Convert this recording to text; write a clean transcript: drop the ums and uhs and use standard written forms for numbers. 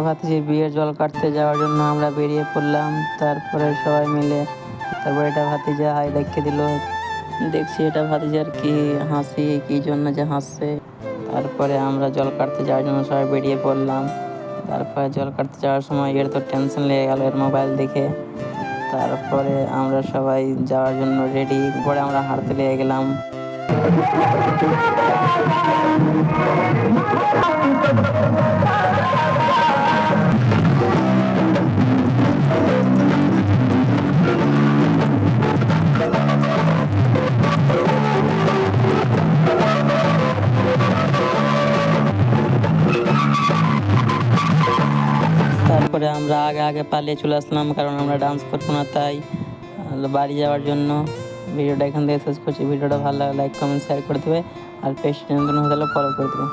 ভাতিজির বিয়ের জল কাটতে যাওয়ার জন্য আমরা বেরিয়ে পড়লাম। তারপরে সবাই মিলে তারপরে এটা ভাতিজা হাই দেখিয়ে দিল। দেখছি এটা ভাতিজার কি হাসি, কি জন্য যে হাসছে। তারপরে আমরা জল কাটতে যাওয়ার জন্য সবাই বেরিয়ে পড়লাম। তারপরে জল কাটতে যাওয়ার সময় এর তো টেনশন লেগে গেল এর মোবাইল দেখে। তারপরে আমরা সবাই যাওয়ার জন্য রেডি করে আমরা হাঁটতে লেগে গেলাম। তারপরে আমরা আগে আগে পালিয়ে চলে আসলাম, কারণ আমরা ডান্স করবো না, তাই বাড়ি যাওয়ার জন্য। ভিডিওটা এখান থেকে শেষ করছি। ভিডিওটা ভালো লাগলে লাইক কমেন্ট শেয়ার করে দেবে, আর পেজটা নতুন হয়ে গেলে ফলো করে দেবে।